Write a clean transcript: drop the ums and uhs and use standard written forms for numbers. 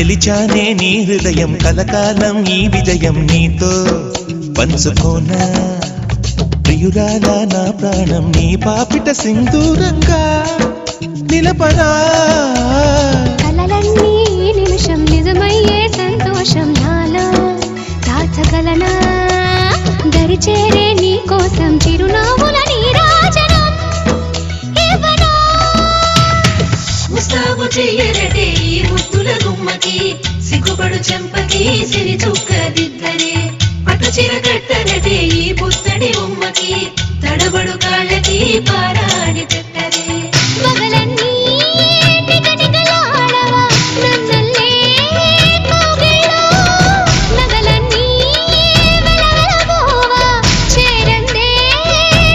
గెలిచానే నీ హృదయం కలకాలం ఈ విజయం నీతో పంచుకోనా ప్రియురాలా నా ప్రాణం నీ పాపిట సింధూరంగా నిలపనా కలలన్నీ నిమిషం నిజమయ్యే సంతోషం నాలో దాచగలనా దరిచేరే నీ కోసం చిరునవ్వుల నీరాజనం ఇవ్వనా ముస్తాబు చెయ్యరటే ఈ ముద్దుల గుమ్మకి సిగ్గుపడు చెంపకి సిరి చుక్క దిద్దరే పట్టు చీర కట్టరటే ఈ పుత్తడి ఉమ్మకి తడబడు కాళ్ళకి పారాడి తెట్టరే